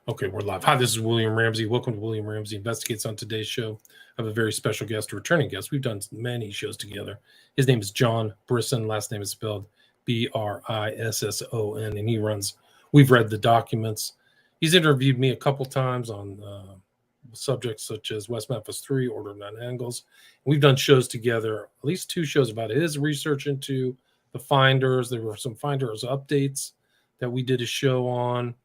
Okay, we're live. Hi, this is William Ramsey. Welcome to William Ramsey Investigates. On today's show, I have a very special guest, a returning guest. We've done many shows together. His name is John Brisson. Last name is spelled Brisson, and we've read the documents. He's interviewed me a couple times on subjects such as West Memphis 3, Order of Nine Angles. We've done shows together, at least 2 shows about his research into the finders. There were some finders updates that we did a show on.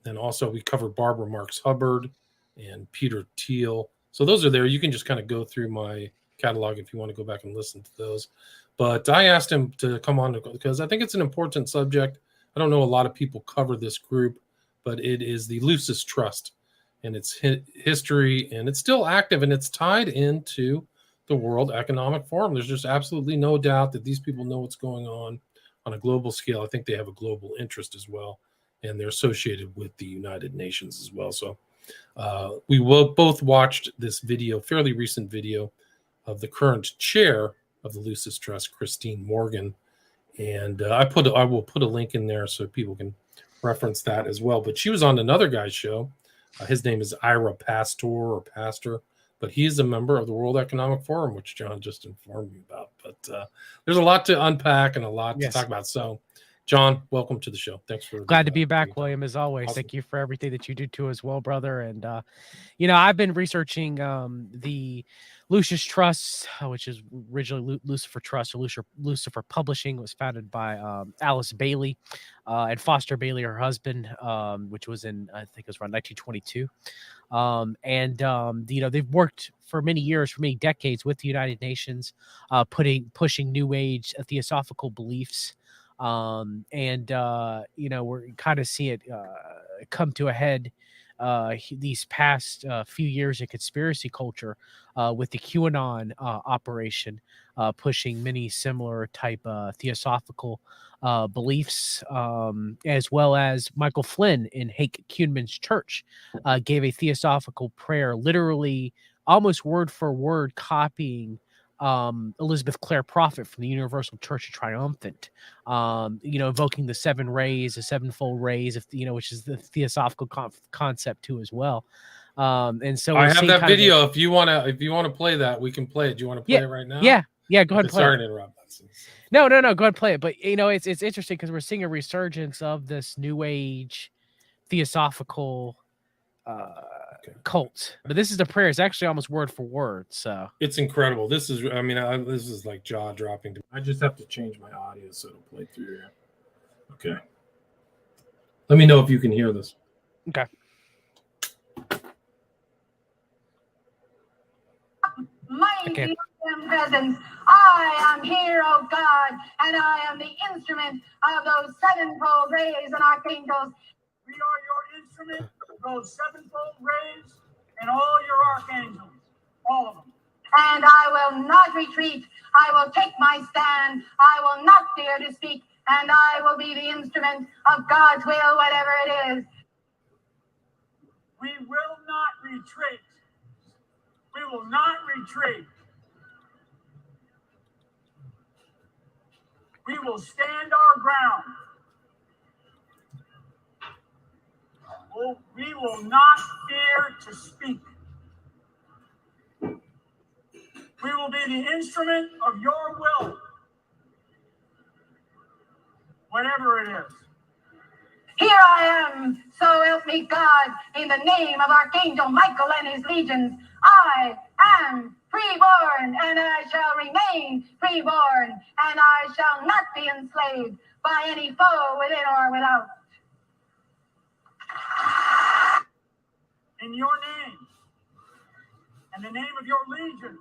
And also we covered Barbara Marx Hubbard and Peter Thiel. So those are there. You can just kind of go through my catalog if you want to go back and listen to those. But I asked him to come on because I think it's an important subject. I don't know a lot of people cover this group, but it is the Lucis Trust and its history, and it's still active, and it's tied into the World Economic Forum. There's just absolutely no doubt that these people know what's going on a global scale. I think they have a global interest as well, and they're associated with the United Nations as well. So we both watched this video, fairly recent video, of the current chair of the Lucis Trust, Christine Morgan. And I will put a link in there so people can reference that as well. But she was on another guy's show. His name is Ira Pastor, but he is a member of the World Economic Forum, which John just informed me about. But there's a lot to unpack and a lot to talk about. So John, welcome to the show. Thanks for glad to be back, William, as always. Awesome. Thank you for everything that you do too as well, brother. And I've been researching the Lucis Trust, which is originally Lucifer Trust, or Lucifer Publishing. It was founded by Alice Bailey and Foster Bailey, her husband, which was in, I think it was around 1922. They've worked for many years, for many decades with the United Nations, pushing New Age Theosophical beliefs. We're kind of see it come to a head these past few years in conspiracy culture with the QAnon operation, pushing many similar type theosophical beliefs, as well as Michael Flynn in Hake Kuhnman's church gave a theosophical prayer, literally almost word for word copying Elizabeth Clare Prophet from the Universal Church of Triumphant, invoking the 7 rays, the 7-fold rays, which is the theosophical concept too as well. And so I have that video. If you want to play that, we can play it. Do you want to play it right now? Yeah. Go ahead and play it. Sorry to interrupt. No. Go ahead and play it. But it's interesting because we're seeing a resurgence of this New Age theosophical cult, but this is the prayer. It's actually almost word for word, so it's incredible. This is, this is like jaw dropping. I just have to change my audio so it'll play through here. Okay. Let me know if you can hear this. Okay. Mighty presence, I am here, O God, and I am the instrument of those 7-fold rays and archangels. We are your instrument, those 7-fold rays, and all your archangels, all of them. And I will not retreat. I will take my stand. I will not fear to speak, and I will be the instrument of God's will, whatever it is. We will not retreat. We will not retreat. We will stand our ground. We will not fear to speak. We will be the instrument of your will, whatever it is. Here I am, so help me God, in the name of Archangel Michael and his legions. I am freeborn, and I shall remain freeborn, and I shall not be enslaved by any foe within or without. In your name, and the name of your legions,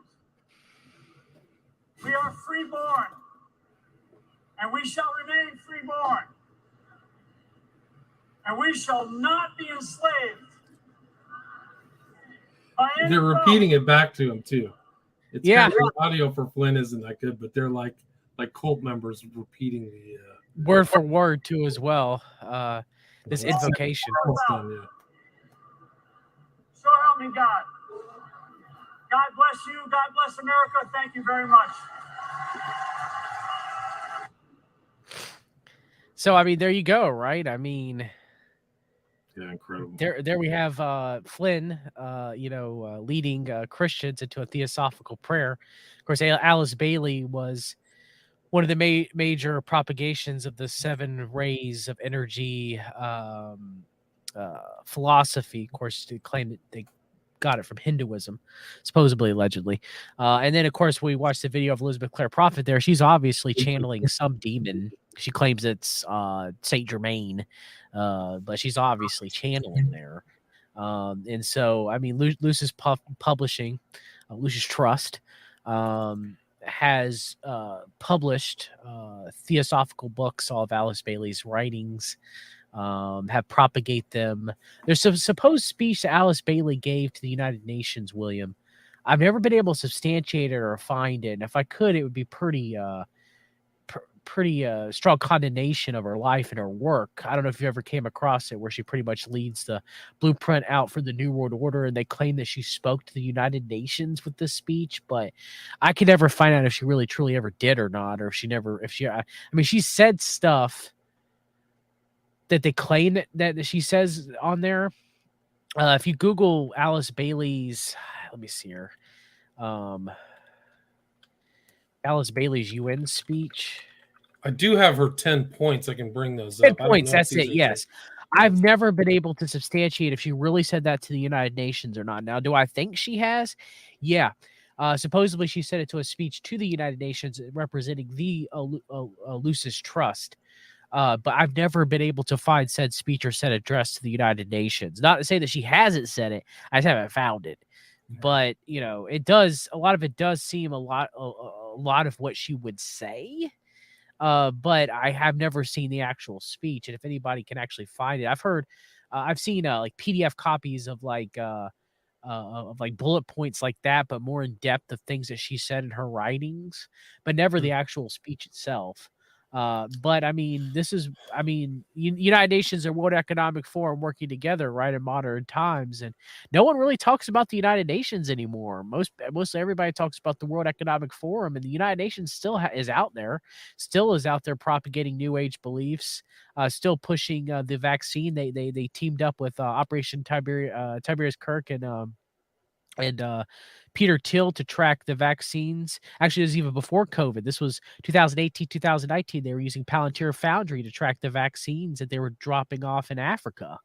we are freeborn, and we shall remain freeborn, and we shall not be enslaved. They're repeating it back to him too. It's kind of, the audio for Flynn isn't that good, but they're like cult members repeating the word for word too as well. This invocation. So help me God. God bless you. God bless America. Thank you very much. So, there you go, right? Yeah, incredible. There we have Flynn, leading Christians into a theosophical prayer. Of course, Alice Bailey was one of the major propagations of the 7 rays of energy philosophy. Of course, they claim that they got it from Hinduism, supposedly, allegedly. And then, of course, we watched the video of Elizabeth Clare Prophet there. She's obviously channeling some demon. She claims it's Saint Germain, but she's obviously channeling there. And so, I mean, Lucis Publishing, Lucis Trust, has published theosophical books, all of Alice Bailey's writings, have propagate them. There's some supposed speech that Alice Bailey gave to the United Nations, William. I've never been able to substantiate it or find it. And if I could, it would be pretty strong condemnation of her life and her work. I don't know if you ever came across it, where she pretty much leads the blueprint out for the New World Order, and they claim that she spoke to the United Nations with this speech, but I could never find out if she really truly ever did or not, or I mean, she said stuff that they claim that she says on there. If you Google Alice Bailey's, let me see here, Alice Bailey's UN speech. I do have her 10 points. I can bring those 10 up. points, that's it, yes. I've never been able to substantiate if she really said that to the United Nations or not. Now, do I think she has? Yeah. Supposedly, she said it to a speech to the United Nations representing the Lucis Trust. But I've never been able to find said speech or said address to the United Nations. Not to say that she hasn't said it. I just haven't found it. But, you know, a lot of it does seem a lot of what she would say. But I have never seen the actual speech. And if anybody can actually find it, I've seen like PDF copies of like bullet points like that, but more in depth of things that she said in her writings, but never the actual speech itself. But I mean, United Nations and World Economic Forum working together, right, in modern times, and no one really talks about the United Nations anymore. Mostly everybody talks about the World Economic Forum, and the United Nations still is out there propagating New Age beliefs, still pushing the vaccine. They teamed up with Operation Tiberius Kirk and Peter Thiel to track the vaccines. Actually, it was even before COVID. This was 2018, 2019. They were using Palantir Foundry to track the vaccines that they were dropping off in Africa.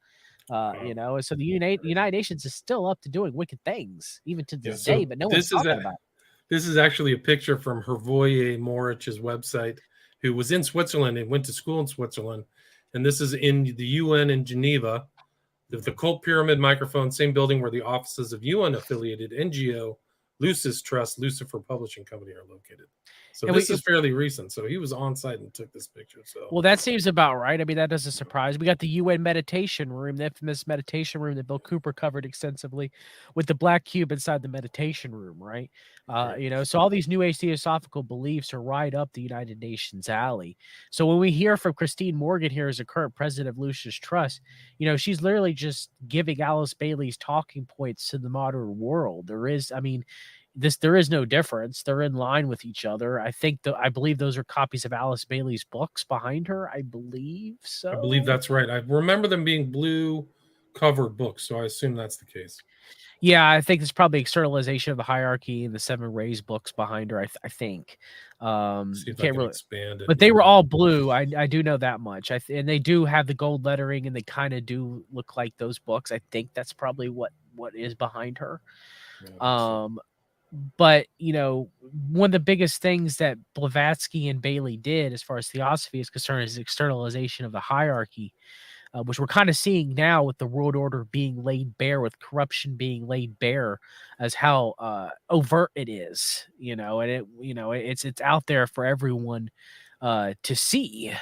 And so the United Nations is still up to doing wicked things, even to this day, but no one's talking about it. This is actually a picture from Hervoye Morich's website, who was in Switzerland and went to school in Switzerland. And this is in the UN in Geneva. The Cult Pyramid microphone, same building where the offices of UN-affiliated NGO Lucis Trust, Lucifer Publishing Company are located. So this is fairly recent. So he was on site and took this picture. So well, that seems about right. I mean, that doesn't surprise. We got the UN meditation room, the infamous meditation room that Bill Cooper covered extensively, with the black cube inside the meditation room, right? So all these New Age theosophical beliefs are right up the United Nations alley. So when we hear from Christine Morgan here as a current president of Lucis Trust, she's literally just giving Alice Bailey's talking points to the modern world. There is no difference. They're in line with each other. I believe those are copies of Alice Bailey's books behind her. I believe so. I believe that's right. I remember them being blue covered books, so I assume that's the case. Yeah, I think it's probably externalization of the hierarchy and the 7 Rays books behind her. I think. See if I can expand it. But they were all blue. I do know that much. And they do have the gold lettering, and they kind of do look like those books. I think that's probably what is behind her. Yeah, but, one of the biggest things that Blavatsky and Bailey did as far as theosophy is concerned is externalization of the hierarchy, which we're kind of seeing now with the world order being laid bare, with corruption being laid bare, as how overt it is, and it's out there for everyone to see,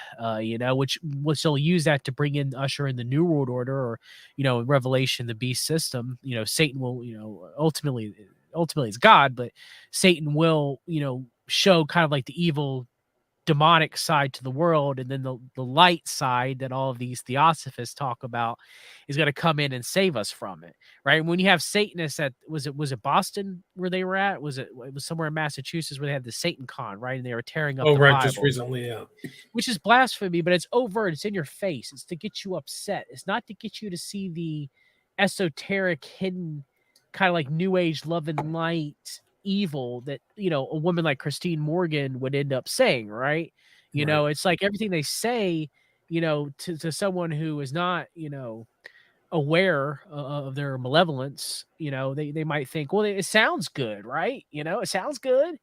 which they'll use that to usher in the New World Order, or, in Revelation, the beast system. Satan will, ultimately it's God, but Satan will, show kind of like the evil demonic side to the world, and then the light side that all of these theosophists talk about is going to come in and save us from it, right? When you have Satanists at was it Boston where they were at? It was somewhere in Massachusetts where they had the Satan Con, right? And they were tearing up Oh, the right, Bible, just recently, yeah. which is blasphemy, but it's overt. It's in your face. It's to get you upset. It's not to get you to see the esoteric, hidden, kind of like New Age love and light evil that, you know, a woman like Christine Morgan would end up saying, right? You know, it's like everything they say, you know, to someone who is not, you know, aware of their malevolence, you know, they might think, well, it sounds good, right? You know, it sounds good,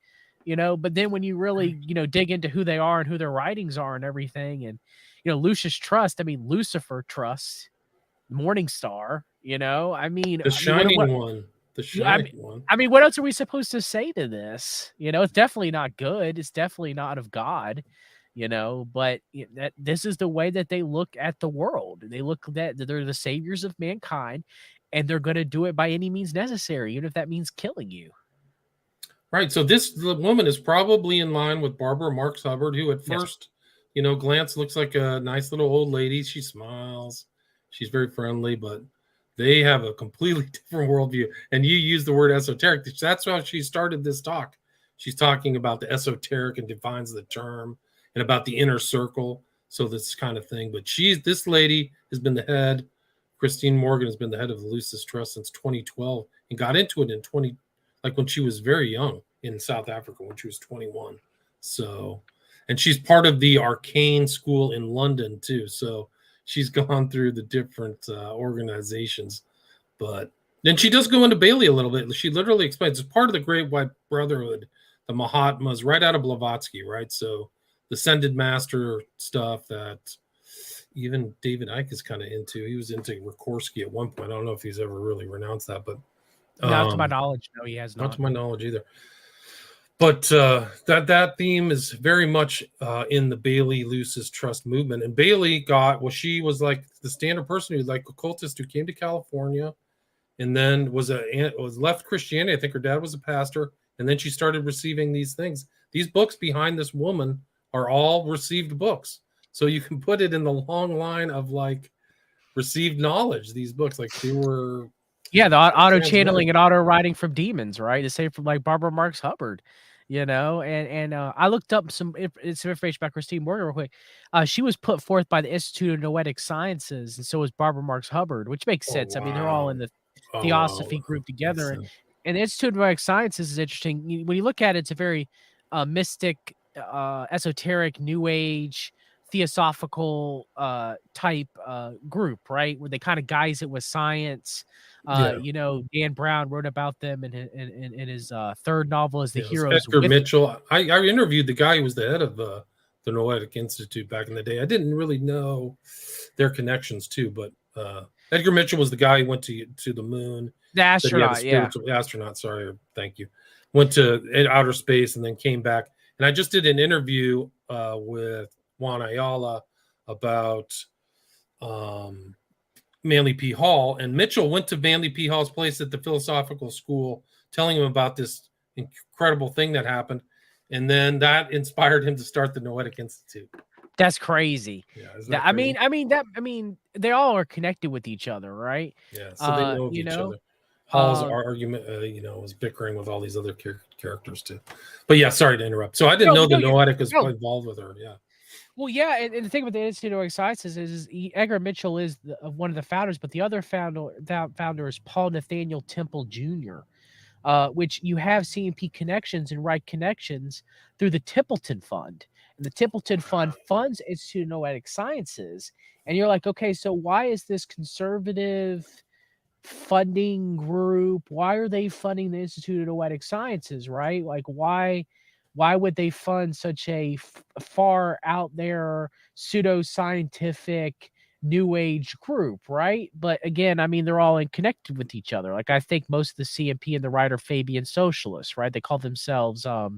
you know, but then when you really, you know, dig into who they are and who their writings are and everything, and, you know, Lucis Trust, I mean, Lucifer Trust, Morning Star, you know, I mean, The shining what, one. The shining one. I mean, what else are we supposed to say to this? You know, it's definitely not good. It's definitely not of God, you know, but that this is the way that they look at the world. They look that they're the saviors of mankind, and they're going to do it by any means necessary, even if that means killing you. Right. So this woman is probably in line with Barbara Marx Hubbard, who at first, you know, glance looks like a nice little old lady. She smiles. She's very friendly, but they have a completely different worldview. And you use the word esoteric. That's how she started this talk. She's talking about the esoteric and defines the term, and about the inner circle. So this kind of thing. But this lady has been the head. Christine Morgan has been the head of the Lucis Trust since 2012 and got into it when she was very young in South Africa, when she was 21. So, and she's part of the Arcane School in London too. So she's gone through the different organizations. But then she does go into Bailey a little bit. She literally explains it's part of the Great White Brotherhood, the Mahatmas, right out of Blavatsky, right? So the Ascended Master stuff that even David Icke is kind of into. He was into Rikorsky at one point. I don't know if he's ever really renounced that, but not to my knowledge, no, he has not. Not to my knowledge either. But that theme is very much in the Bailey Lucis Trust movement. And Bailey she was like the standard person who's like occultist who came to California and then was left Christianity. I think her dad was a pastor. And then she started receiving these things. These books behind this woman are all received books. So you can put it in the long line of like received knowledge. These books, like they were. Yeah, the auto channeling and auto writing from demons, right? The same from like Barbara Marx Hubbard, you know. And I looked up some information about Christine Morgan real quick. She was put forth by the Institute of Noetic Sciences, and so was Barbara Marx Hubbard, which makes sense. Wow. I mean, they're all in the Theosophy group together. And the Institute of Noetic Sciences is interesting. When you look at it, it's a very mystic, esoteric, New Age, Theosophical type group, right? Where they kind of guise it with science. You know, Dan Brown wrote about them in his third novel as The Heroes. Edgar Mitchell. I interviewed the guy who was the head of the Noetic Institute back in the day. I didn't really know their connections too, but Edgar Mitchell was the guy who went to the moon. The astronaut, astronaut. Sorry, thank you. Went to outer space and then came back. And I just did an interview with Juan Ayala about Manly P. Hall, and Mitchell went to Manly P. Hall's place at the Philosophical School, telling him about this incredible thing that happened, and then that inspired him to start the Noetic Institute. That's crazy. Yeah, I mean, they all are connected with each other, right? Yeah, so they know each other. Hall's argument, was bickering with all these other characters too. But yeah, sorry to interrupt. So I didn't know the Noetic was involved with her. Yeah. Well, yeah, and the thing about the Institute of Noetic Sciences is Edgar Mitchell is one of the founders, but the other founder is Paul Nathaniel Temple Jr., which you have CMP connections and right connections through the Templeton Fund. And the Templeton Fund funds Institute of Noetic Sciences. And you're like, okay, so why is this conservative funding group, why are they funding the Institute of Noetic Sciences, right? Like, why would they fund such a far out there pseudo-scientific new age group, right? But again, I mean, they're all connected with each other. Like, I think most of the CMP and the writer Fabian socialists, right? They call themselves a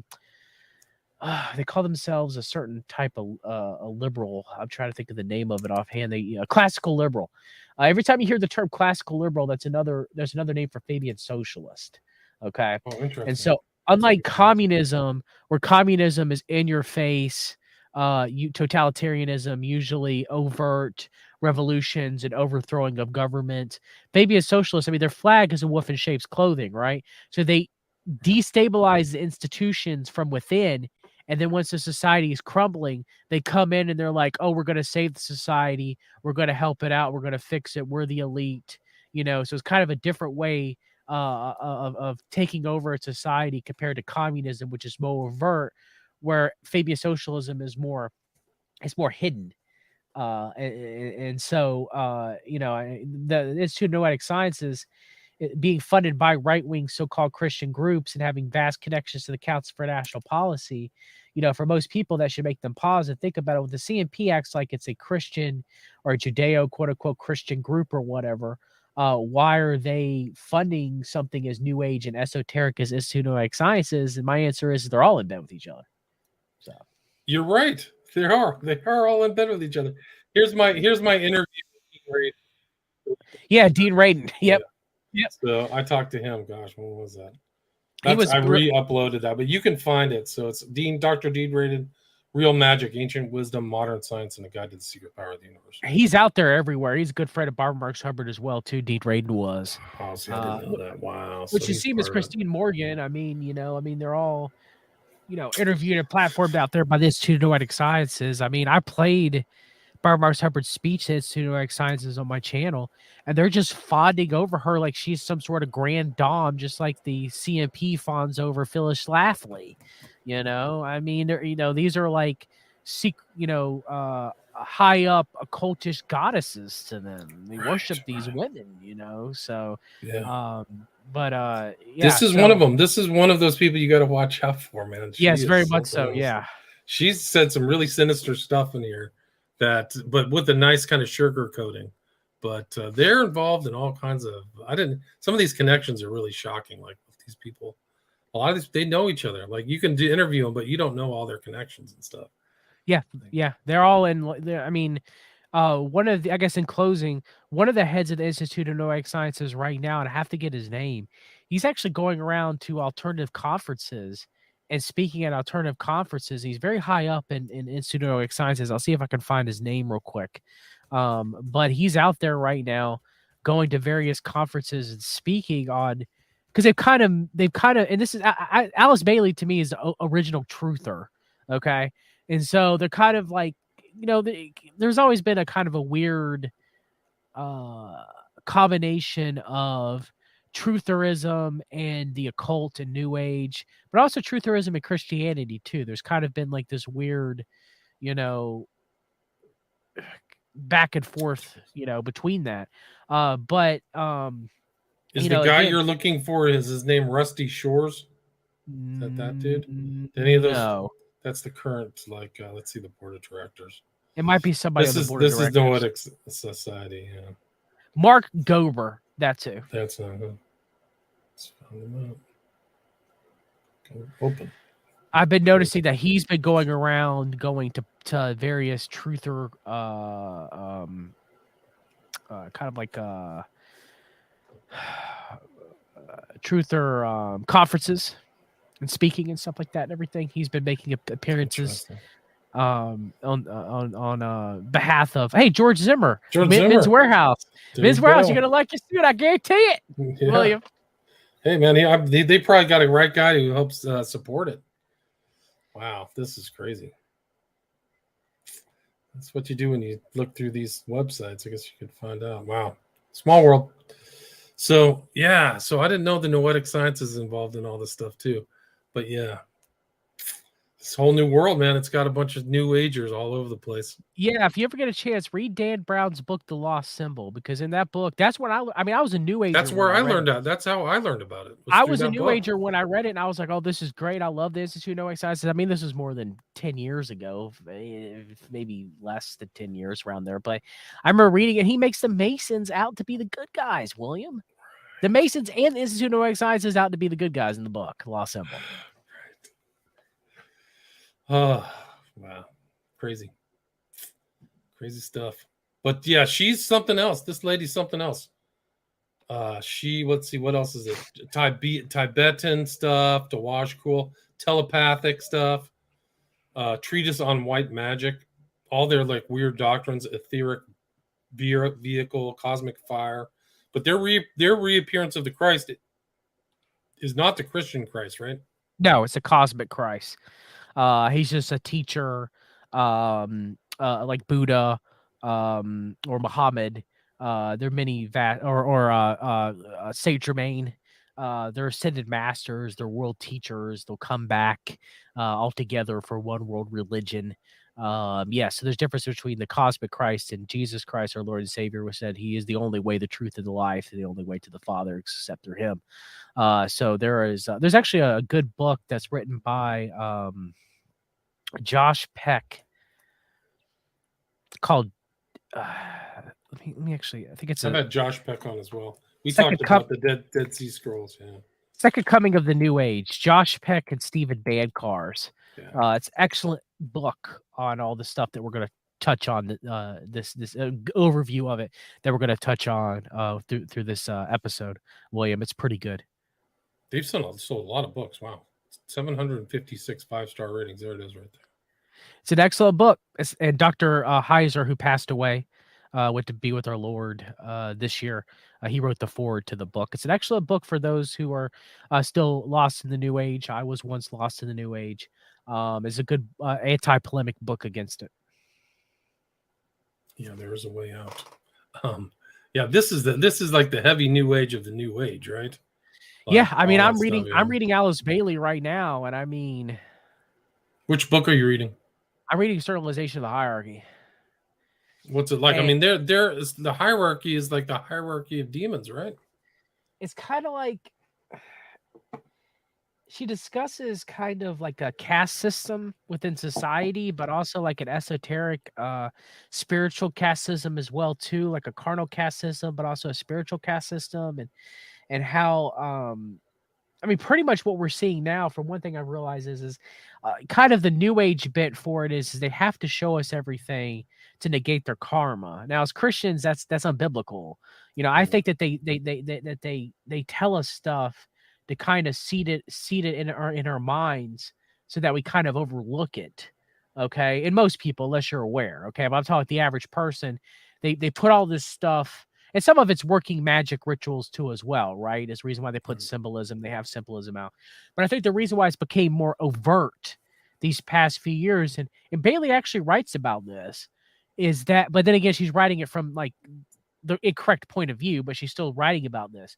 certain type of a liberal. I'm trying to think of the name of it offhand. Classical liberal. Every time you hear the term classical liberal, there's another name for Fabian socialist. Okay. Oh, interesting. And so unlike communism, where communism is in your face, totalitarianism, usually overt revolutions and overthrowing of government. Fabian socialists, I mean, their flag is a wolf in sheep's clothing, right? So they destabilize the institutions from within. And then once the society is crumbling, they come in and they're like, oh, we're going to save the society. We're going to help it out. We're going to fix it. We're the elite, you know? So it's kind of a different way of taking over a society compared to communism, which is more overt, where Fabian socialism is more, it's more hidden. And so, you know, the Institute of Noetic Sciences, being funded by right-wing so-called Christian groups and having vast connections to the Council for National Policy, you know, for most people, that should make them pause and think about it. When the CNP acts like it's a Christian or a Judeo, quote-unquote, Christian group or whatever, why are they funding something as New Age and esoteric as Institute of Noetic Sciences? And my answer is they're all in bed with each other. So you're right. They are all in bed with each other. Here's my interview with Dean Radin. Yeah, Dean Radin. Yep. Yep. So I talked to him. Gosh, when was that? I re-uploaded that, but you can find it. So it's Dr. Dean Radin, Real Magic, Ancient Wisdom, Modern Science, and a Guide to the Secret Power of the Universe. He's out there everywhere. He's a good friend of Barbara Marx Hubbard as well, too. Dean Radin was. Oh, see, I didn't know that. Wow. Which you see Miss Christine Morgan. I mean, you know, they're all, you know, interviewed and platformed out there by the Institute of Noetic Sciences. I mean, I played Barbara Marx Hubbard's speech to Institute of Noetic Sciences on my channel, and they're just fawning over her like she's some sort of grand dame, just like the CMP fawns over Phyllis Schlafly. You know, I mean, they're, you know, these are like, high up occultish goddesses to them. They worship these women, you know. So, yeah. Yeah, this is one of them. This is one of those people you got to watch out for, man. Yes, very much so. Yeah, she's said some really sinister stuff in here, but with a nice kind of sugar coating. But they're involved in all kinds of. Some of these connections are really shocking. Like with these people, a lot of these, they know each other. Like you can interview them, but you don't know all their connections and stuff. Yeah, they're all in. I mean, I guess in closing, one of the heads of the Institute of Noetic Sciences right now, and I have to get his name, he's actually going around to alternative conferences and speaking at alternative conferences. He's very high up in Institute of Noetic Sciences. I'll see if I can find his name real quick. But he's out there right now going to various conferences and speaking on, because they've kind of, and this is, Alice Bailey to me is the original truther. Okay. And so they're kind of like, you know, there's always been a kind of a weird combination of trutherism and the occult and New Age, but also trutherism and Christianity too. There's kind of been like this weird, you know, back and forth, you know, between that. Is the guy you're looking for, is his name Rusty Shores? Is that dude? Any of those? No. That's the current, like, let's see the board of directors. It might be somebody on the board of directors. This is Noetic Society, yeah. Mark Gober, that's who. That's not who. Let's find him out. Open. I've been noticing that he's been going around, going to various truther, kind of like truther conferences and speaking and stuff like that and everything. He's been making appearances on behalf of George Zimmer, Men's Warehouse. Men's Warehouse, you're gonna like your suit, I guarantee it. Yeah. William. Hey man, they probably got a right guy who helps support it. Wow, this is crazy. That's what you do when you look through these websites. I guess you could find out. Wow, small world. So yeah, so I didn't know the Noetic Science is involved in all this stuff too. But yeah, this whole new world, man, it's got a bunch of new agers all over the place. Yeah, if you ever get a chance, read Dan Brown's book, The Lost Symbol, because in that book, that's when I was a new ager. That's where I learned that. That's how I learned about it. I was a new ager when I read it, and I was like, oh, this is great. I love the Institute of Noetic Sciences. I mean, this is more than 10 years ago, maybe less than 10 years around there. But I remember reading it. He makes the Masons out to be the good guys, William. The Masons and the Institute of Noetic Sciences out to be the good guys in the book, Lost Symbol. Oh, wow. Crazy stuff. But yeah, she's something else. This lady's something else. Let's see, what else is it? Tibetan stuff, Tawashkul, telepathic stuff. Treatise on White Magic, all their like weird doctrines, etheric vehicle, cosmic fire, but their reappearance of the Christ is not the Christian Christ, right? No, it's a cosmic Christ. He's just a teacher, like Buddha, or Muhammad. There are many Saint Germain. They're ascended masters. They're world teachers. They'll come back all together for one world religion. Yeah, so there's difference between the cosmic Christ and Jesus Christ, our Lord and Savior, which said he is the only way, the truth, and the life, and the only way to the Father except through him. So there's actually a good book that's written by Josh Peck called let me actually, I think it's I've had Josh Peck on as well. We Second talked about the Dead Sea Scrolls. Yeah. Second Coming of the New Age, Josh Peck and Stephen Bancars. Yeah. It's an excellent book on all the stuff that we're going to touch on, this overview of it that we're going to touch on through this episode, William. It's pretty good. They've sold a lot of books. Wow. 756 5-star ratings. There it is right there. It's an excellent book. And Dr. Heiser, who passed away, went to be with our Lord this year. He wrote the foreword to the book. It's an excellent book for those who are still lost in the New Age. I was once lost in the New Age. It's a good anti-polemic book against it. Yeah, there is a way out. Yeah, this is like the heavy New Age of the New Age, right? Like, yeah, I mean, I'm stuff, reading Alice Bailey right now, and I mean, which book are you reading? I'm reading Sterilization of the Hierarchy. What's it like? I mean, there is the hierarchy is like the hierarchy of demons, right? It's kind of like she discusses kind of like a caste system within society, but also like an esoteric spiritual caste system as well too, like a carnal caste system, but also a spiritual caste system, and how I mean, pretty much what we're seeing now, from one thing I realize is kind of the New Age bit for it is they have to show us everything to negate their karma. Now, as Christians, that's unbiblical. You know, I think that they tell us stuff to kind of seed it in our minds so that we kind of overlook it. Okay, and most people, unless you're aware. Okay, but I'm talking the average person. They put all this stuff. And some of it's working magic rituals too as well, right? It's the reason why they put symbolism. They have symbolism out. But I think the reason why it's became more overt these past few years, and Bailey actually writes about this, is that, but then again, she's writing it from like the incorrect point of view, but she's still writing about this,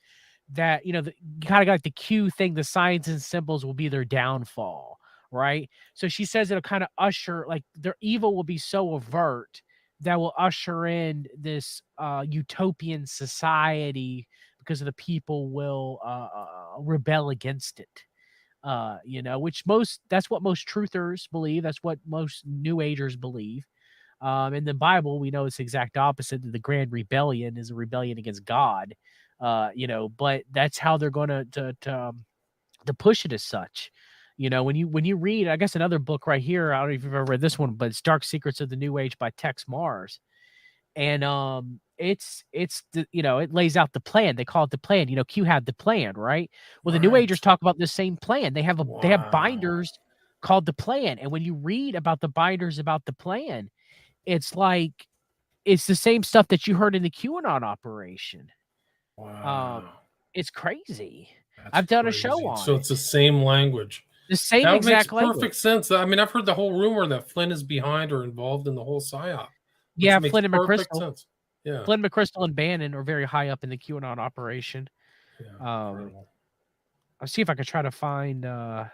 that, you know, you kind of got like the Q thing, the signs and symbols will be their downfall, right? So she says it'll kind of usher, like their evil will be so overt that will usher in this utopian society because of the people will rebel against it. You know, that's what most truthers believe. That's what most New Agers believe. In the Bible, we know it's the exact opposite. The grand rebellion is a rebellion against God. You know, but that's how they're going to push it as such. You know, when you read, I guess another book right here, I don't know if you've ever read this one, but it's Dark Secrets of the New Age by Tex Mars. And it's the, you know, it lays out the plan. They call it the plan. You know, Q had the plan, right? Well, the New Agers talk about the same plan. They have they have binders called the plan. And when you read about the binders about the plan, it's like it's the same stuff that you heard in the QAnon operation. Wow. It's crazy. That's I've done crazy. a show on so it. it's the same language. The same that exact makes language. Perfect sense. I mean, I've heard the whole rumor that Flynn is behind or involved in the whole psyop. Yeah, makes Flynn and perfect McChrystal. sense. Yeah, Flynn McChrystal and Bannon are very high up in the QAnon operation. Yeah, I'll see if I can try to find the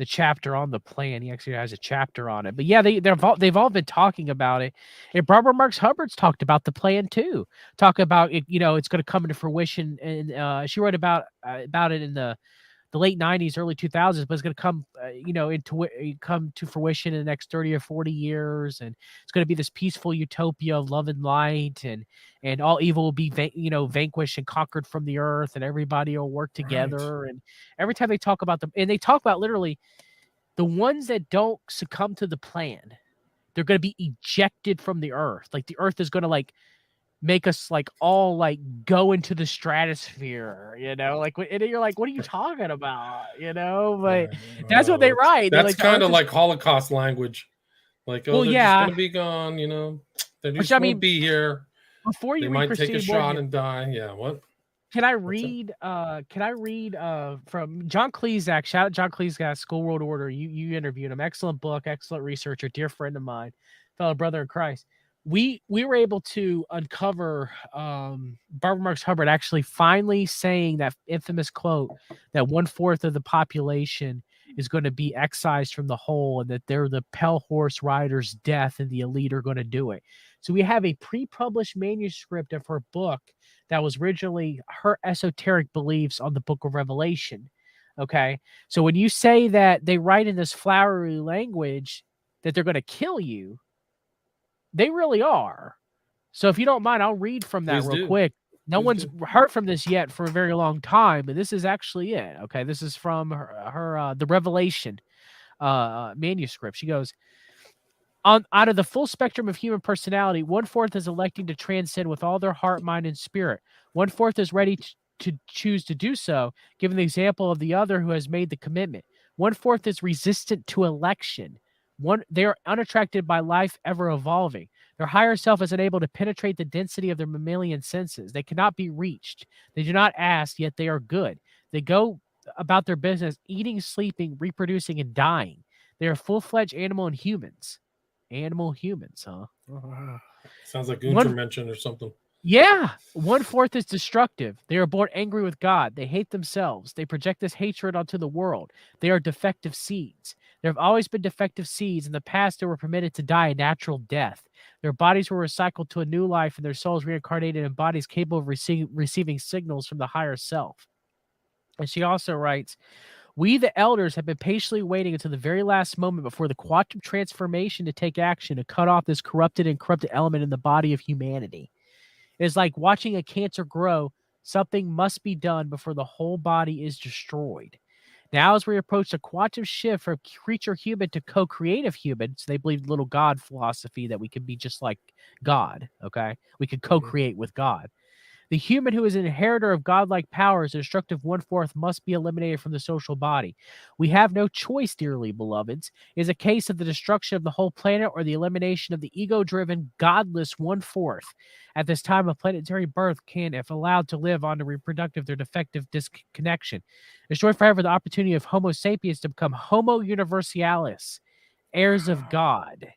chapter on the plan. He actually has a chapter on it. But yeah, they've all been talking about it. And Barbara Marx Hubbard's talked about the plan too. Talk about it, you know, it's going to come into fruition. And she wrote about it in the late 90s, early 2000s, but it's going to come, you know, come to fruition in the next 30 or 40 years. And it's going to be this peaceful utopia of love and light, and all evil will be, vanquished and conquered from the earth, and everybody will work together. Right. And every time they talk about them, and they talk about literally the ones that don't succumb to the plan, they're going to be ejected from the earth. Like the earth is going to make us like all like go into the stratosphere, you know, like and you're like, what are you talking about, you know? But that's what they write. That's kind of like Holocaust language, like, oh, well, they're just yeah, gonna be gone, you know, they which just I won't mean, be here. before They you read might take a Christine shot Morgan, and die. Yeah, what? can I read? Can I read from John Klezak? Shout out John Klezak, School World Order. You interviewed him. Excellent book, excellent researcher, dear friend of mine, fellow brother in Christ. We were able to uncover Barbara Marx Hubbard actually finally saying that infamous quote that 1/4 of the population is going to be excised from the whole, and that they're the pale horse rider's death, and the elite are going to do it. So we have a pre-published manuscript of her book that was originally her esoteric beliefs on the Book of Revelation. Okay, so when you say that they write in this flowery language that they're going to kill you, they really are. So if you don't mind, I'll read from that real quick. No one's heard from this yet for a very long time, but this is actually it. Okay, this is from her the Revelation manuscript. She goes, out of the full spectrum of human personality, 1/4 is electing to transcend with all their heart, mind, and spirit. 1/4 is ready to choose to do so, given the example of the other who has made the commitment. 1/4 is resistant to election. They are unattracted by life ever evolving. Their higher self is unable to penetrate the density of their mammalian senses. They cannot be reached. They do not ask, yet they are good. They go about their business, eating, sleeping, reproducing, and dying. They are full-fledged animal and humans. Animal humans, huh? Sounds like Untermenschen or something. Yeah. 1/4 is destructive. They are born angry with God. They hate themselves. They project this hatred onto the world. They are defective seeds. There have always been defective seeds. In the past, they were permitted to die a natural death. Their bodies were recycled to a new life, and their souls reincarnated in bodies capable of receiving signals from the higher self. And she also writes, we, the elders, have been patiently waiting until the very last moment before the quantum transformation to take action to cut off this corrupted and corrupted element in the body of humanity. It is like watching a cancer grow. Something must be done before the whole body is destroyed. Now, as we approach the quantum shift from creature human to co-creative human, so they believe little God philosophy that we could be just like God, okay? We could co-create with God. The human who is an inheritor of godlike powers, the destructive 1/4, must be eliminated from the social body. We have no choice, dearly beloveds. It is a case of the destruction of the whole planet or the elimination of the ego-driven, godless 1/4. At this time of planetary birth can, if allowed to live on the reproductive, their defective disconnection. Destroy forever the opportunity of Homo sapiens to become Homo universalis, heirs of God.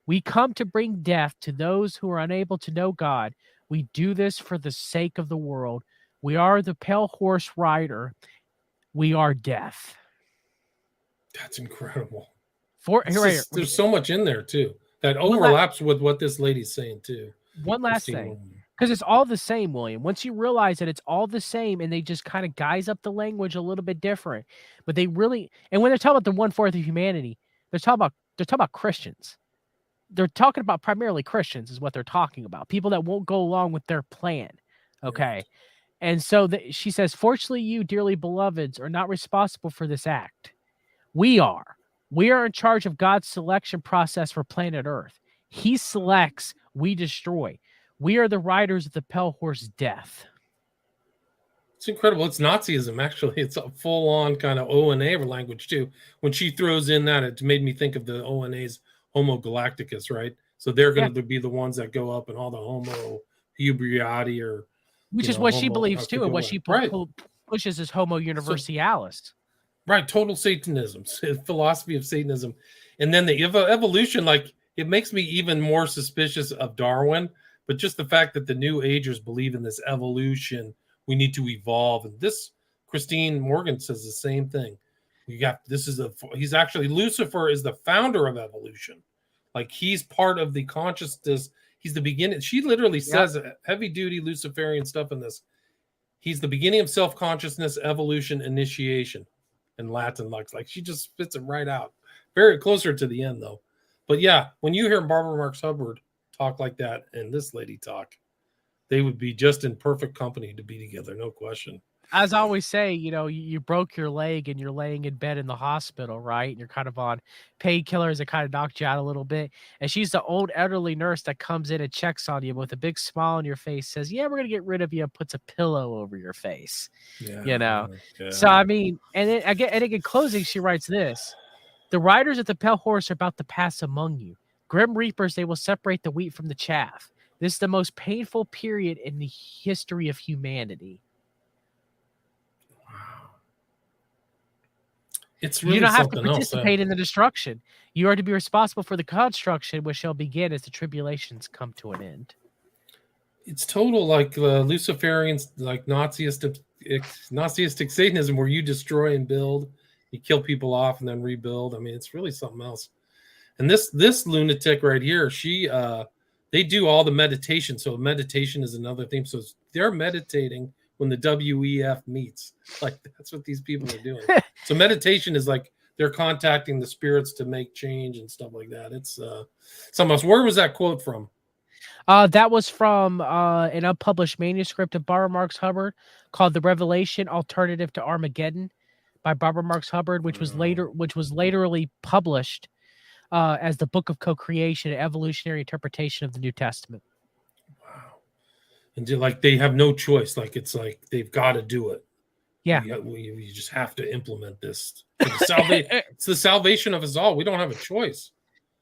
We come to bring death to those who are unable to know God. We do this for the sake of the world. We are the pale horse rider. We are death. That's incredible. There's so much in there, too, that overlaps with what this lady's saying, too. One last thing, because it's all the same, William. Once you realize that it's all the same and they just kind of guise up the language a little bit different, but they really, and when they're talking about the 1/4 of humanity, they're talking about Christians. They're talking about primarily Christians is what they're talking about. People that won't go along with their plan. Okay. Right. And so she says, fortunately, you, dearly beloveds, are not responsible for this act. We are. We are in charge of God's selection process for planet Earth. He selects, we destroy. We are the riders of the pale horse death. It's incredible. It's Nazism, actually. It's a full-on kind of O&A language, too. When she throws in that, it made me think of the O&A's Homo Galacticus, right? So they're going to be the ones that go up and all the Homo Hubriati, or which is what she believes too, and what she pushes is Homo Universalis. Right, total Satanism, philosophy of Satanism. And then the evolution, like, it makes me even more suspicious of Darwin, but just the fact that the New Agers believe in this evolution, we need to evolve. And this, Christine Morgan says the same thing. He's actually, Lucifer is the founder of evolution. Like, he's part of the consciousness. He's the beginning. She literally says heavy duty Luciferian stuff in this. He's the beginning of self-consciousness, evolution, initiation in Latin. Like she just spits it right out. Very closer to the end though. But yeah, when you hear Barbara Marx Hubbard talk like that and this lady talk, they would be just in perfect company to be together. No question. as I always say, you broke your leg and you're laying in bed in the hospital, right? And you're kind of on painkillers that kind of knocked you out a little bit. And she's the old elderly nurse that comes in and checks on you with a big smile on your face, says, "Yeah, we're gonna get rid of you," and puts a pillow over your face. Yeah. So I mean, and then again, in closing, she writes this: "The riders of the pale horse are about to pass among you. Grim reapers, they will separate the wheat from the chaff. This is the most painful period in the history of humanity." Wow. It's really You don't have to something else. participate in the destruction. You are to be responsible for the construction, which shall begin as the tribulations come to an end. It's total like Luciferians, like Nazistic Satanism, where you destroy and build, you kill people off and then rebuild. I mean, it's really something else. And this lunatic right here, they do all the meditation. So meditation is another thing. So they're meditating when the WEF meets. Like that's what these people are doing. So meditation is like they're contacting the spirits to make change and stuff like that. It's something else. Where was that quote from? That was from an unpublished manuscript of Barbara Marx Hubbard called "The Revelation Alternative to Armageddon" by Barbara Marx Hubbard, which was laterally published as the Book of Co-Creation, an evolutionary interpretation of the New Testament. Wow. And they have no choice. Like it's like they've got to do it. Yeah. You just have to implement this. It's the salvation of us all. We don't have a choice.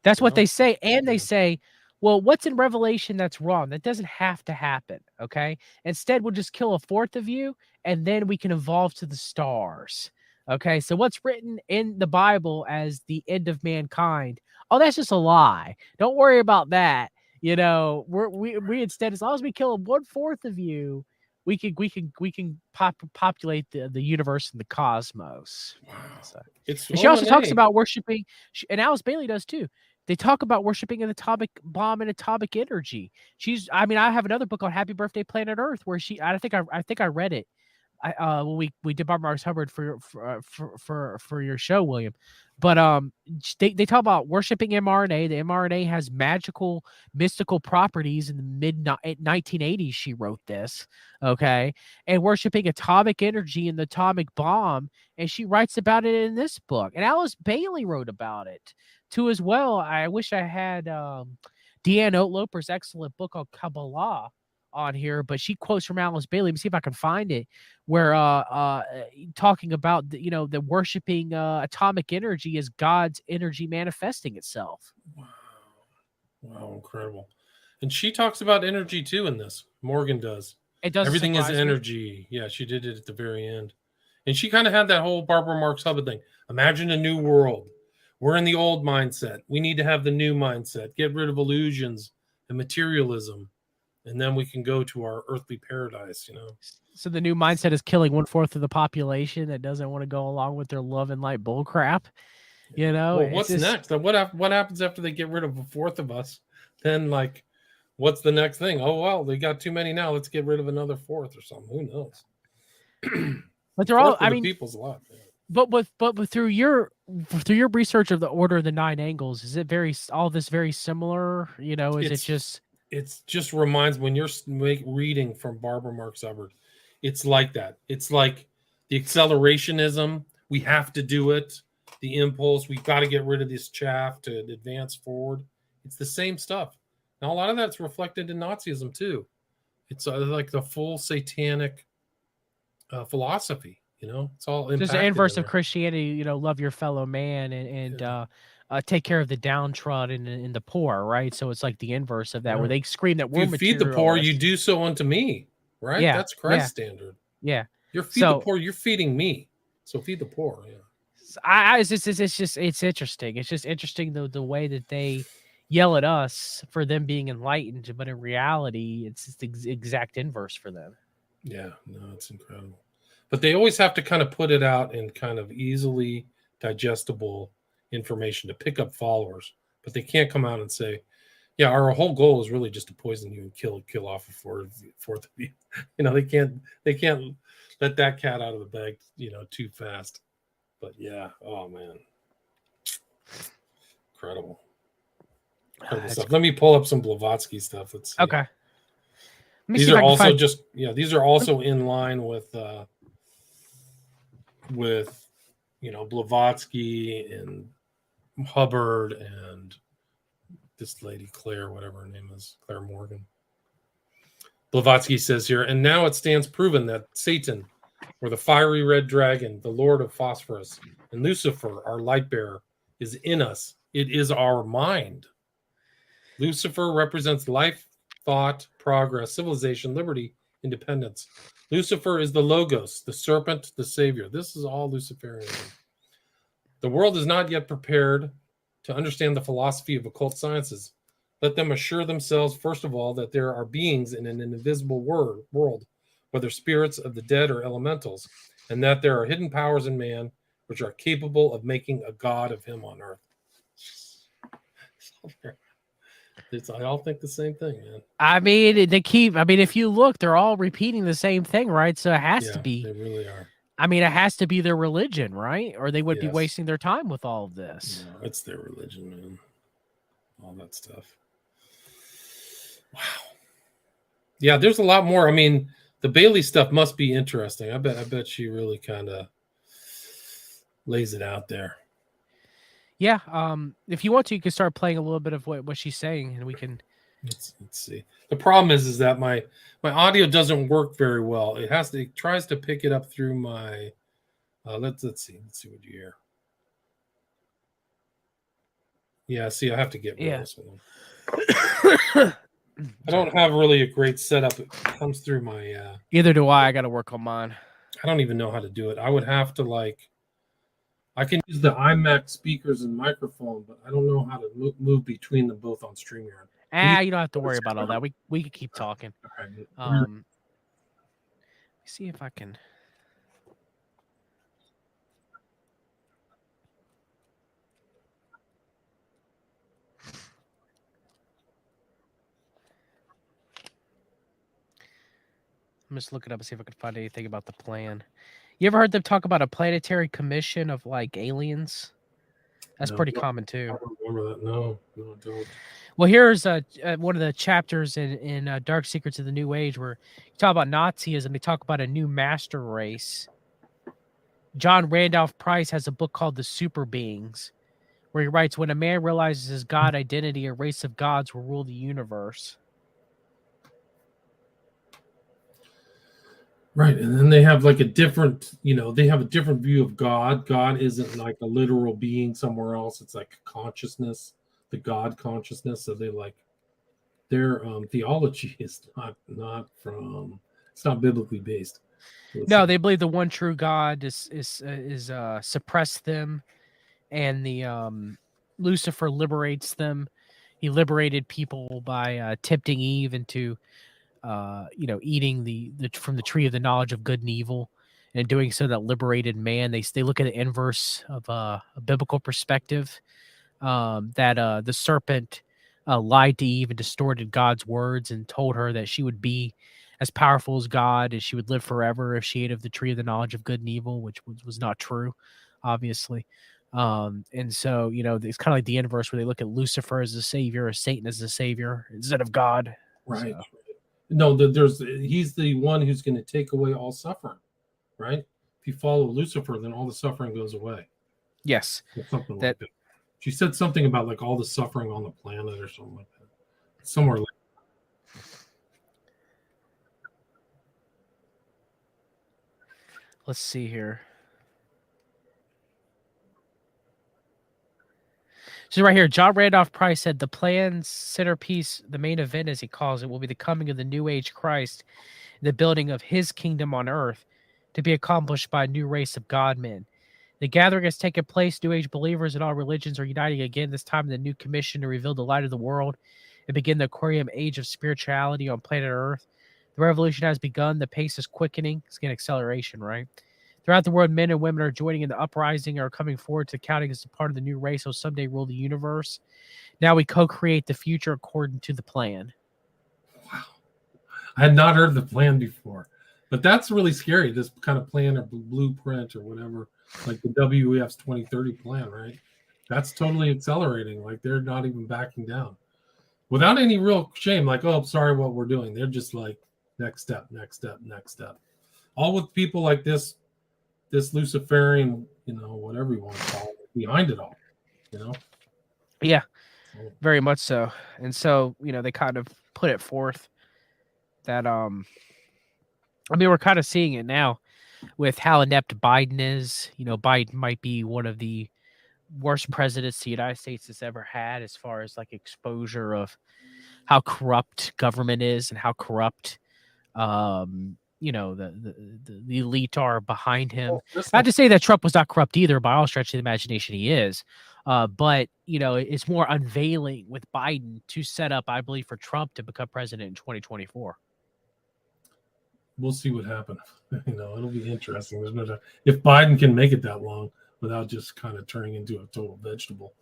That's what they say. And they say, well, what's in Revelation that's wrong? That doesn't have to happen. Okay. Instead, we'll just kill a fourth of you and then we can evolve to the stars. Okay. So what's written in the Bible as the end of mankind? Oh, that's just a lie. Don't worry about that. We instead, as long as we kill 1/4 of you, we can populate the universe and the cosmos. Wow. So, It's and she also talks about worshiping, and Alice Bailey does too. They talk about worshiping an atomic bomb and atomic energy. I have another book on Happy Birthday Planet Earth where I think I read it. When we did Barbara Marx Hubbard for your show, William. But they talk about worshiping mRNA. The mRNA has magical, mystical properties. In the mid 1980s, she wrote this, okay, and worshiping atomic energy and the atomic bomb, and she writes about it in this book. And Alice Bailey wrote about it too as well. I wish I had Deanne Oatloper's excellent book on Kabbalah on here, but she quotes from Alice Bailey. Let me see if I can find it, where talking about the worshiping atomic energy as God's energy manifesting itself. Wow, incredible. And she talks about energy too in this. Morgan does. It does. Everything is energy. Yeah, she did it at the very end. And she kind of had that whole Barbara Marx Hubbard thing. Imagine a new world. We're in the old mindset. We need to have the new mindset. Get rid of illusions and materialism. And then we can go to our earthly paradise, So the new mindset is killing 1/4 of the population that doesn't want to go along with their love and light bull crap. Well, what's next? What happens after they get rid of 1/4 of us? Then, what's the next thing? Oh, well, they got too many now. Let's get rid of another 1/4 or something. Who knows? But they're all. People's lot. But through your research of the Order of the Nine Angles, is it all this very similar? It just reminds when you're reading from Barbara Marx Hubbard, it's like that. It's like the accelerationism. We have to do it. The impulse. We've got to get rid of this chaff to advance forward. It's the same stuff. Now, a lot of that's reflected in Nazism too. It's like the full satanic philosophy. It's all there's the inverse of Christianity. Love your fellow man and take care of the downtrodden and the poor, right? So it's like the inverse of that, where they scream that we're feed the poor, you do so unto me, right? Yeah, that's Christ's standard. Yeah, you're the poor, you're feeding me. So feed the poor. Yeah, it's interesting. It's just interesting the way that they yell at us for them being enlightened, but in reality, it's the exact inverse for them. Yeah, no, it's incredible. But they always have to kind of put it out in kind of easily digestible information to pick up followers, but they can't come out and say, yeah, our whole goal is really just to poison you and kill off a fourth of you. They can't let that cat out of the bag, too fast. But yeah, oh man, incredible stuff. Let me pull up some Blavatsky stuff. Okay. These are also in line with with, Blavatsky and Hubbard and this lady Claire, whatever her name is, Claire Morgan. Blavatsky says here, and now it stands proven that Satan, or the fiery red dragon, the Lord of Phosphorus, and Lucifer, our light bearer, is in us. It is our mind. Lucifer represents life, thought, progress, civilization, liberty, independence. Lucifer is the Logos, the serpent, the savior. This is all Luciferianism. The world is not yet prepared to understand the philosophy of occult sciences. Let them assure themselves, first of all, that there are beings in an invisible world, whether spirits of the dead or elementals, and that there are hidden powers in man which are capable of making a god of him on earth. I all think the same thing, man. If you look, they're all repeating the same thing, right? So it has to be. They really are. It has to be their religion, right? Or they would be Yes. wasting their time with all of this. No, it's their religion, man. All that stuff. Wow. Yeah, there's a lot more. The Bailey stuff must be interesting. I bet she really kind of lays it out there. Yeah. If you want to, you can start playing a little bit of what she's saying, and we can. Let's see. The problem is that my audio doesn't work very well. It tries to pick it up through my. Let's see what you hear. Yeah, see, I have to get rid of this one. I don't have really a great setup. It comes through my. Either do I. I got to work on mine. I don't even know how to do it. I would have to I can use the iMac speakers and microphone, but I don't know how to move between them both on StreamYard. You don't have to worry about all that. We can keep talking. Okay. See if I can. I'm just looking up and see if I can find anything about the plan. You ever heard them talk about a planetary commission of aliens? That's pretty common too. I don't remember that. No, I don't. Well, here's one of the chapters in Dark Secrets of the New Age where you talk about Nazism. They talk about a new master race. John Randolph Price has a book called The Super Beings, where he writes, when a man realizes his God identity, a race of gods will rule the universe. Right, and then they have a different, they have a different view of God. God isn't like a literal being somewhere else. It's like consciousness, the God consciousness. So their theology is it's not biblically based. No, they believe the one true God is suppressed them, and the Lucifer liberates them. He liberated people by tempting Eve into eating the from the tree of the knowledge of good and evil, and doing so that liberated man. They look at the inverse of a biblical perspective, that the serpent lied to Eve and distorted God's words and told her that she would be as powerful as God and she would live forever if she ate of the tree of the knowledge of good and evil, which was not true, obviously. And so, it's kind of like the inverse where they look at Lucifer as the savior or Satan as the savior instead of God. Right. So. No, he's the one who's going to take away all suffering, right? If you follow Lucifer, then all the suffering goes away. Yes. Something like that. She said something about all the suffering on the planet or something like that. Somewhere like that. Let's see here. So right here, John Randolph Price said the plan's centerpiece, the main event as he calls it, will be the coming of the New Age Christ, the building of his kingdom on earth, to be accomplished by a new race of God-men. The gathering has taken place. New Age believers in all religions are uniting again, this time in the new commission to reveal the light of the world and begin the Aquarium age of spirituality on planet Earth. The revolution has begun. The pace is quickening. It's getting acceleration, right? Throughout the world, men and women are joining in the uprising, are coming forward to counting as a part of the new race will someday rule the universe. Now we co-create the future according to the plan. Wow. I had not heard the plan before, but that's really scary. This kind of plan or blueprint or whatever, like the WEF's 2030 plan, right? That's totally accelerating. They're not even backing down without any real shame. Oh, sorry, what we're doing. They're just next step, next step, next step. All with people like this, this Luciferian, whatever you want to call it, behind it all, Yeah, So, very much so. And so, they kind of put it forth that we're kind of seeing it now with how inept Biden is. Biden might be one of the worst presidents the United States has ever had as far as like exposure of how corrupt government is and how corrupt the elite are behind him. Not to say that Trump was not corrupt either, by all stretch of the imagination he is. But it's more unveiling with Biden to set up, I believe, for Trump to become president in 2024. We'll see what happens. It'll be interesting. There's no doubt. If Biden can make it that long without just kind of turning into a total vegetable.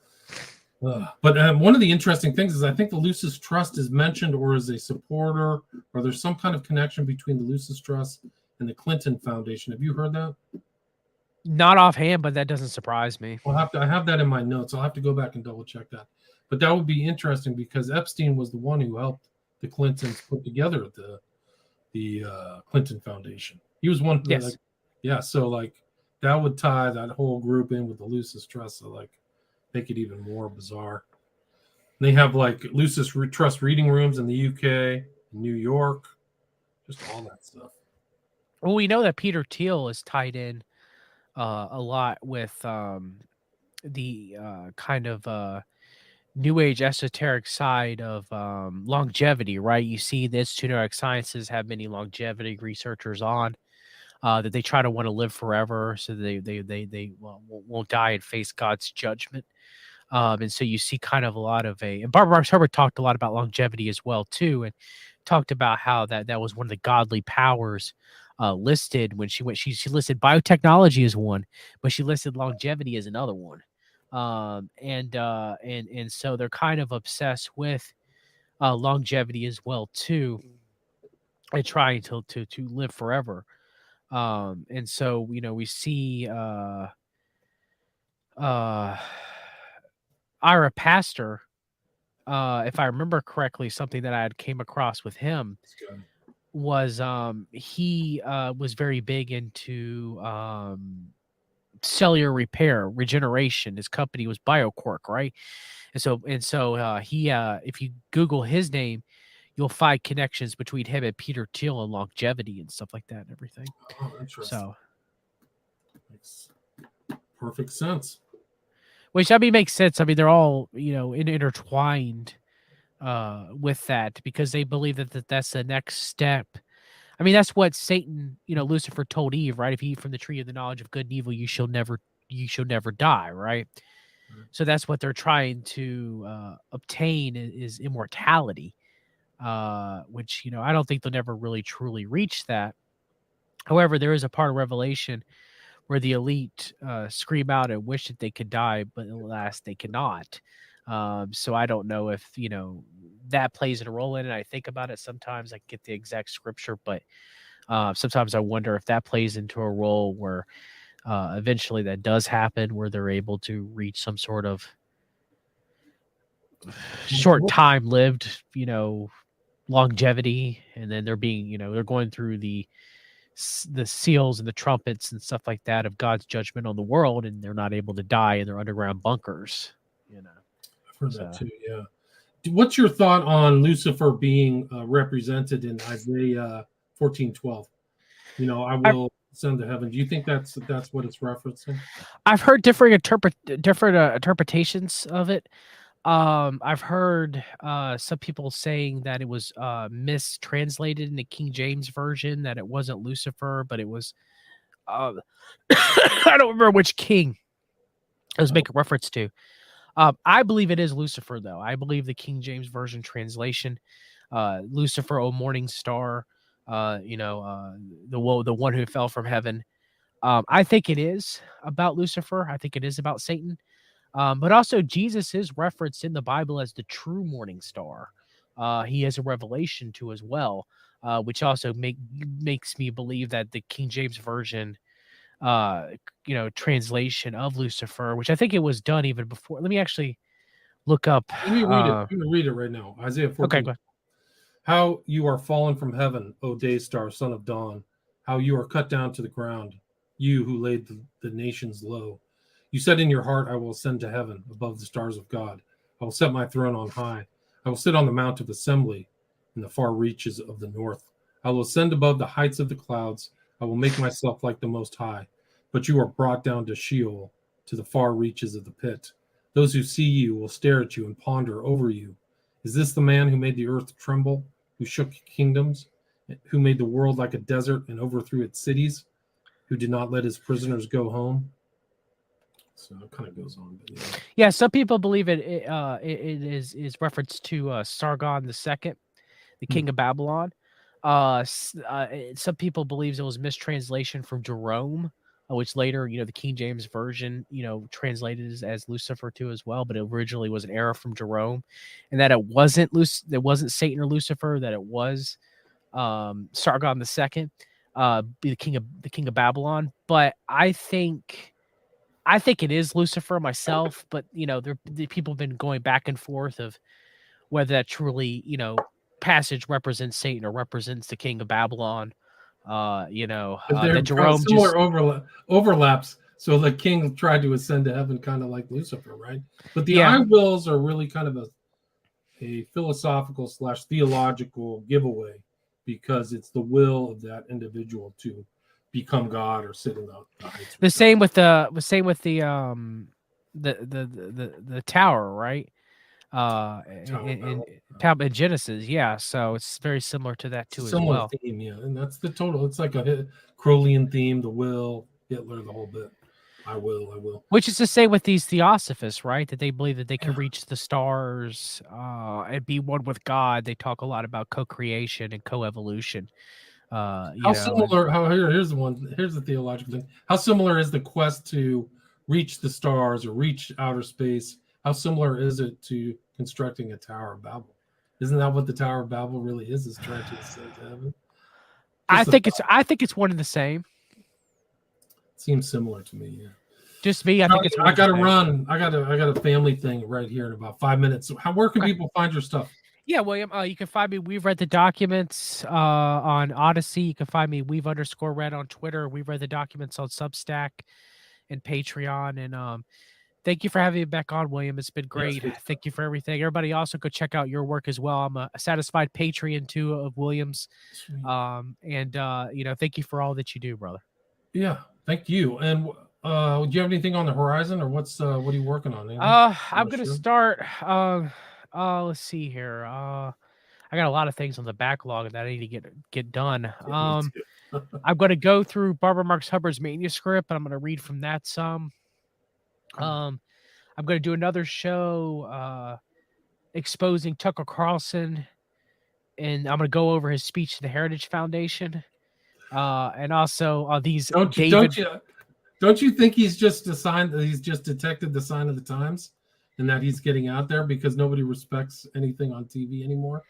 But one of the interesting things is I think the Lucis Trust is mentioned or is a supporter, or there's some kind of connection between the Lucis Trust and the Clinton Foundation. Have you heard that? Not offhand, but that doesn't surprise me. I have that in my notes. I'll have to go back and double check that. But that would be interesting because Epstein was the one who helped the Clintons put together the Clinton Foundation. He was one. Yes. So like that would tie that whole group in with the Lucis Trust. So like make it even more bizarre. They have like Lucis Trust reading rooms in the UK, New York, just all that stuff. Well, we know that Peter Thiel is tied in a lot with the kind of New Age esoteric side of longevity, right? You see, the Institute of Noetic Sciences have many longevity researchers on that they try to want to live forever, so they won't die and face God's judgment. And so you see kind of a lot of and Barbara Hubbard talked a lot about longevity as well too, and talked about how that was one of the godly powers listed when she went. She listed biotechnology as one, but she listed longevity as another one. And so they're kind of obsessed with longevity as well too, and trying to live forever. And so we see Ira Pastor, if I remember correctly, something that I had came across with him was he was very big into cellular repair, regeneration. His company was BioQuark, right? And so he if you Google his name, you'll find connections between him and Peter Thiel and longevity and stuff like that and everything. Oh, interesting. So makes perfect sense. Which makes sense. I mean, they're all intertwined with that because they believe that's the next step. I mean, that's what Satan, Lucifer told Eve, right? If you eat from the tree of the knowledge of good and evil, you shall never die, right? Mm-hmm. So that's what they're trying to obtain is immortality, which I don't think they'll never really truly reach that. However, there is a part of Revelation where the elite scream out and wish that they could die, but alas, they cannot. So I don't know if, that plays a role in it. I think about it sometimes. I get the exact scripture, but sometimes I wonder if that plays into a role where eventually that does happen, where they're able to reach some sort of short time lived, longevity. And then they're being, they're going through the seals and the trumpets and stuff like that of God's judgment on the world, and they're not able to die in their underground bunkers. I've heard that too. Yeah. What's your thought on Lucifer being represented in Isaiah 14:12? I will ascend to heaven. Do you think that's what it's referencing? I've heard different interpretations of it. I've heard some people saying that it was mistranslated in the King James version, that it wasn't Lucifer, but it was I don't remember which king it was making reference to. I believe it is Lucifer, though. I believe the King James version translation, Lucifer, O morning star, the one who fell from heaven. I think it is about Lucifer. I think it is about Satan. But also Jesus is referenced in the Bible as the true morning star. He has a revelation to as well, which also makes me believe that the King James version, translation of Lucifer, which I think it was done even before. Let me actually look up. Let me read it. I'm going to read it right now. Isaiah 14. Okay, go ahead. How you are fallen from heaven, O day star, son of dawn. How you are cut down to the ground, you who laid the nations low. You said in your heart, I will ascend to heaven above the stars of God. I will set my throne on high. I will sit on the mount of assembly in the far reaches of the north. I will ascend above the heights of the clouds. I will make myself like the Most High. But you are brought down to Sheol, to the far reaches of the pit. Those who see you will stare at you and ponder over you. Is this the man who made the earth tremble, who shook kingdoms, who made the world like a desert and overthrew its cities, who did not let his prisoners go home? So it kind of goes on. But yeah, some people believe it is reference to Sargon II, the king of Babylon. Some people believes it was mistranslation from Jerome, which later, the King James Version, translated as Lucifer too as well, but it originally was an error from Jerome, and that it wasn't Satan or Lucifer, that it was Sargon II, the king of Babylon. But I think it is Lucifer myself, but the people have been going back and forth of whether that truly, passage represents Satan or represents the king of Babylon. That Jerome similar overlaps. So the king tried to ascend to heaven, kind of like Lucifer, right? But the I wills are really kind of a philosophical / theological giveaway, because it's the will of that individual to become God or sit in the heights. The same with the tower, right? In Genesis, yeah. So it's very similar to that too, as well. Theme, yeah, and that's the total. It's like a Crowleyan theme: the will, Hitler, the whole bit. I will. Which is to say, with these Theosophists, right, that they believe that they can reach the stars and be one with God. They talk a lot about co-creation and co-evolution. Similar? Here's the one. Here's the theological thing. How similar is the quest to reach the stars or reach outer space? How similar is it to constructing a Tower of Babel? Isn't that what the Tower of Babel really is trying to ascend to heaven? I think it's one and the same. Seems similar to me, yeah. Just me. I think it's. I got to run. I got a family thing right here in about 5 minutes. So where can people find your stuff? Yeah, William, you can find me. We've read the documents on Odyssey. You can find me We've_read on Twitter. We've read the documents on Substack and Patreon. And thank you for having me back on, William. It's been great. Yes, thank you for everything. Everybody also go check out your work as well. I'm a satisfied Patreon too of William's. And thank you for all that you do, brother. Yeah, thank you. And do you have anything on the horizon, or what are you working on? I'm gonna start. Let's see here. I got a lot of things on the backlog that I need to get done. I'm going to go through Barbara Marx Hubbard's manuscript, and I'm going to read from that some. I'm going to do another show exposing Tucker Carlson, and I'm going to go over his speech to the Heritage Foundation, and also these. Don't you think he's just detected the sign of the times? And that he's getting out there because nobody respects anything on TV anymore.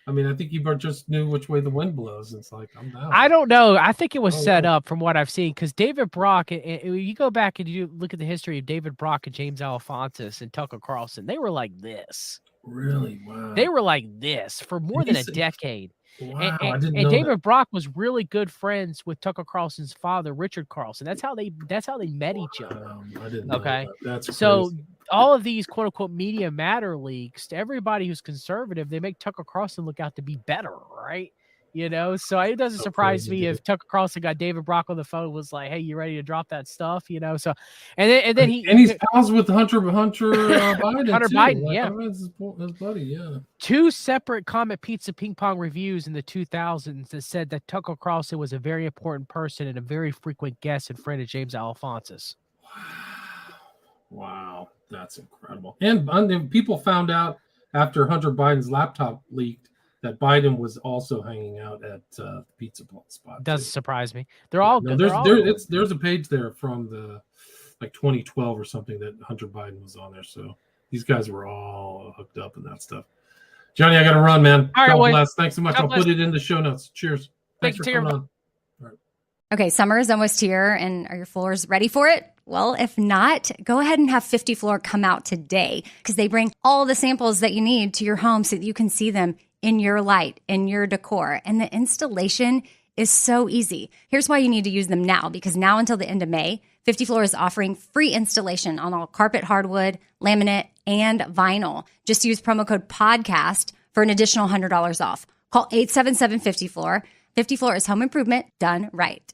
I mean, I think he just knew which way the wind blows. It's like, I'm down. I don't know. I think it was set up from what I've seen, because David Brock, you go back and you look at the history of David Brock and James Alefonsis and Tucker Carlson, they were like this. Really? Wow. They were like this for more than a decade. Wow, and know David that. Brock was really good friends with Tucker Carlson's father, Richard Carlson. That's how they met each other. I didn't know that. That's so crazy. All of these quote unquote media matter leaks, to everybody who's conservative, they make Tucker Carlson look out to be better, right? So it doesn't surprise me if Tucker Carlson got David Brock on the phone and was like, "Hey, you ready to drop that stuff?" So, and then he's pals with Hunter Biden. Hunter too. Biden, like, yeah, his buddy, yeah. 2 separate Comet Pizza Ping Pong reviews in the 2000s that said that Tucker Carlson was a very important person and a very frequent guest and friend of James Alefonsis. Wow, that's incredible. And people found out after Hunter Biden's laptop leaked that Biden was also hanging out at pizza spot. Doesn't surprise me. They're all good. There's a page there from the 2012 or something that Hunter Biden was on there. So these guys were all hooked up and that stuff. Johnny, I got to run, man. All right, God bless. Thanks so much. I'll put it in the show notes. Cheers. Thanks for coming on. All right. Okay, summer is almost here, and are your floors ready for it? Well, if not, go ahead and have 50 Floor come out today, because they bring all the samples that you need to your home so that you can see them in your light, in your decor. And the installation is so easy. Here's why you need to use them now, because now until the end of May, 50 Floor is offering free installation on all carpet, hardwood, laminate, and vinyl. Just use promo code PODCAST for an additional $100 off. Call 877-50-FLOOR. 50 Floor is home improvement done right.